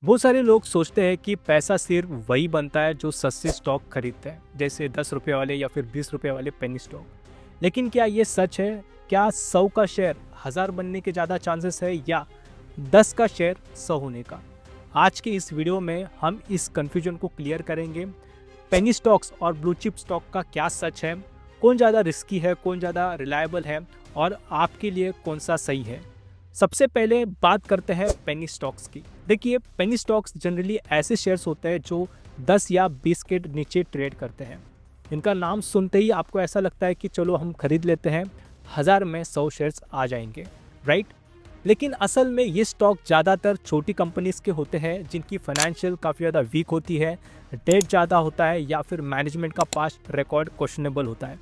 बहुत सारे लोग सोचते हैं कि पैसा सिर्फ वही बनता है जो सस्ते स्टॉक खरीदते हैं, जैसे 10 रुपये वाले या फिर 20 रुपये वाले पेनी स्टॉक। लेकिन क्या ये सच है? क्या 100 का शेयर 1000 बनने के ज़्यादा चांसेस है या 10 का शेयर 100 होने का? आज के इस वीडियो में हम इस कन्फ्यूजन को क्लियर करेंगे। पेनी स्टॉक्स और ब्लू चिप स्टॉक का क्या सच है, कौन ज़्यादा रिस्की है, कौन ज़्यादा रिलायबल है और आपके लिए कौन सा सही है। सबसे पहले बात करते हैं पेनी स्टॉक्स की। देखिए, पेनी स्टॉक्स जनरली ऐसे शेयर्स होते हैं जो 10 या 20 के नीचे ट्रेड करते हैं। इनका नाम सुनते ही आपको ऐसा लगता है कि चलो हम खरीद लेते हैं, 1000 में 100 शेयर्स आ जाएंगे, राइट? लेकिन असल में ये स्टॉक ज़्यादातर छोटी कंपनीज के होते हैं जिनकी फाइनेंशियल काफ़ी ज़्यादा वीक होती है, डेट ज़्यादा होता है या फिर मैनेजमेंट का पास्ट रिकॉर्ड क्वेश्चनेबल होता है।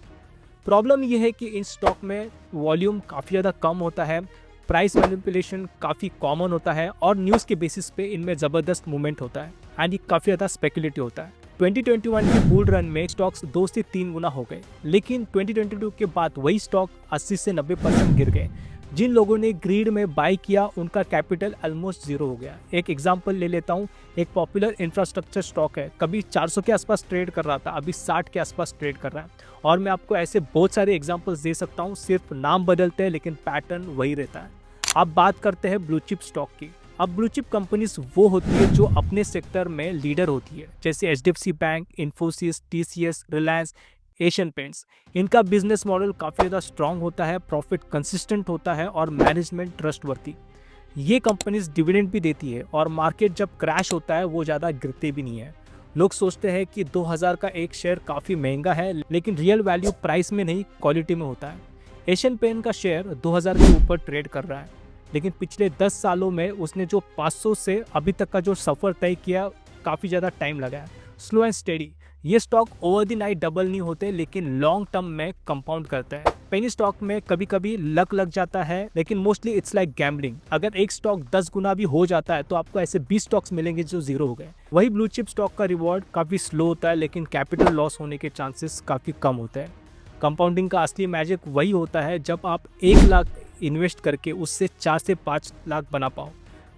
प्रॉब्लम ये है कि इन स्टॉक में वॉल्यूम काफ़ी ज़्यादा कम होता है, प्राइस मैनिपुलेशन काफ़ी कॉमन होता है और न्यूज़ के बेसिस पे इनमें ज़बरदस्त मूवमेंट होता है एंड ये काफ़ी ज़्यादा स्पेकुलेटिव होता है। 2021 के बुल रन में स्टॉक्स 2 से 3 गुना हो गए, लेकिन 2022 के बाद वही स्टॉक 80 से 90% गिर गए। जिन लोगों ने ग्रीड में बाई किया उनका कैपिटल ऑलमोस्ट जीरो हो गया। एक एग्जांपल ले लेता हूँ, एक पॉपुलर इंफ्रास्ट्रक्चर स्टॉक है, कभी 400 के आसपास ट्रेड कर रहा था, अभी 60 के आसपास ट्रेड कर रहा है। और मैं आपको ऐसे बहुत सारे एग्जांपल्स दे सकता हूँ, सिर्फ नाम बदलते हैं लेकिन पैटर्न वही रहता है। अब बात करते हैं ब्लू चिप स्टॉक की। अब ब्लू चिप कंपनीज वो होती है जो अपने सेक्टर में लीडर होती है, जैसे HDFC bank, Infosys, TCS, Reliance, Asian paints. इनका बिजनेस मॉडल काफ़ी ज़्यादा स्ट्रांग होता है, प्रॉफिट कंसिस्टेंट होता है और मैनेजमेंट ट्रस्टवर्दी। ये कंपनीज डिविडेंड भी देती है और मार्केट जब क्रैश होता है वो ज़्यादा गिरते भी नहीं है। लोग सोचते हैं कि 2000 का एक शेयर काफ़ी महंगा है, लेकिन रियल वैल्यू प्राइस में नहीं, क्वालिटी में होता है। एशियन पेंट का शेयर 2000 के ऊपर ट्रेड कर रहा है, लेकिन पिछले 10 सालों में उसने जो 500 से अभी तक का जो सफ़र तय किया, काफ़ी ज़्यादा टाइम लगा है। Slow and steady. ये stock over the night double नहीं होते, लेकिन लॉन्ग टर्म में कंपाउंड करता है। पेनी स्टॉक में कभी कभी लक लग जाता है, लेकिन मोस्टली इट्स लाइक गैम्बलिंग। अगर एक स्टॉक 10 गुना भी हो जाता है तो आपको ऐसे 20 स्टॉक्स मिलेंगे जो जीरो हो गए। वही ब्लू चिप स्टॉक का रिवॉर्ड काफ़ी स्लो होता है, लेकिन कैपिटल लॉस होने के चांसेस काफ़ी कम होते हैं। कंपाउंडिंग का असली मैजिक वही होता है जब आप 1 लाख इन्वेस्ट करके उससे 4 से 5 लाख बना पाओ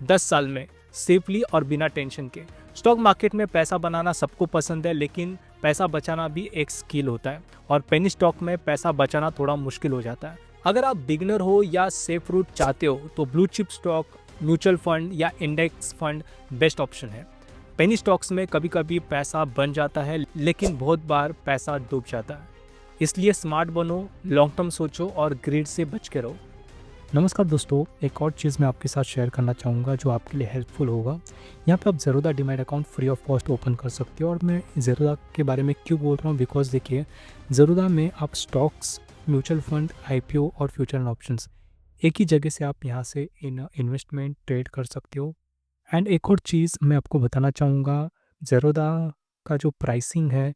10 साल में, सेफली और बिना टेंशन के। स्टॉक मार्केट में पैसा बनाना सबको पसंद है, लेकिन पैसा बचाना भी एक स्किल होता है और पेनी स्टॉक में पैसा बचाना थोड़ा मुश्किल हो जाता है। अगर आप बिगनर हो या सेफ रूट चाहते हो तो blue chip stock, mutual fund या इंडेक्स फंड बेस्ट ऑप्शन है। पेनी स्टॉक्स में कभी कभी पैसा बन जाता है, लेकिन बहुत बार पैसा डूब जाता है। इसलिए स्मार्ट बनो, लॉन्ग टर्म सोचो और ग्रीड से बच के रहो। नमस्कार दोस्तों, एक और चीज़ मैं आपके साथ शेयर करना चाहूँगा जो आपके लिए हेल्पफुल होगा। यहाँ पे आप Zerodha demat account free of cost open कर सकते हो। और मैं ज़ेरोधा के बारे में क्यों बोल रहा हूँ, बिकॉज देखिए, ज़ेरोधा में आप स्टॉक्स, म्यूचुअल फंड, आईपीओ और फ्यूचर एंड ऑप्शंस एक ही जगह से आप यहाँ से इन्वेस्टमेंट ट्रेड कर सकते हो। एंड एक और चीज़ मैं आपको बताना चाहूँगा, ज़ेरोधा का जो प्राइसिंग है,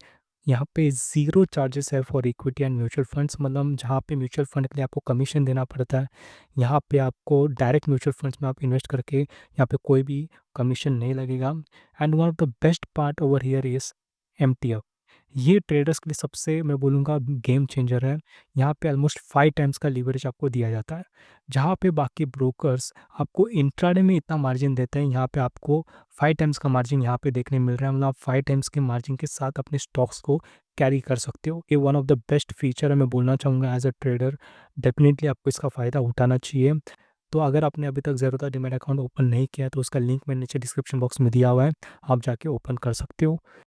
यहाँ पे ज़ीरो चार्जेस है for equity and mutual funds. मतलब जहाँ पे म्यूचुअल फंड के लिए आपको कमीशन देना पड़ता है, यहाँ पे आपको डायरेक्ट म्यूचुअल फंड्स में आप इन्वेस्ट करके यहाँ पे कोई भी कमीशन नहीं लगेगा। And one of the best part over here is MTF. ये ट्रेडर्स के लिए सबसे, मैं बोलूँगा, गेम चेंजर है। यहाँ पे ऑलमोस्ट 5 टाइम्स का लीवरेज आपको दिया जाता है, जहाँ पे बाकी ब्रोकर्स आपको इंट्राडे में इतना मार्जिन देते हैं, यहाँ पे आपको 5 टाइम्स का मार्जिन यहाँ पे देखने मिल रहा है। मतलब आप 5 टाइम्स के मार्जिन के साथ अपने स्टॉक्स को कैरी कर सकते हो। ये one of the best feature है, मैं बोलना चाहूँगा एज अ ट्रेडर। डेफिनेटली आपको इसका फ़ायदा उठाना चाहिए। तो अगर आपने अभी तक ज़ेरोधा डीमैट अकाउंट ओपन नहीं किया है तो उसका लिंक मैंने नीचे डिस्क्रिप्शन बॉक्स में दिया हुआ है, आप जाके ओपन कर सकते हो।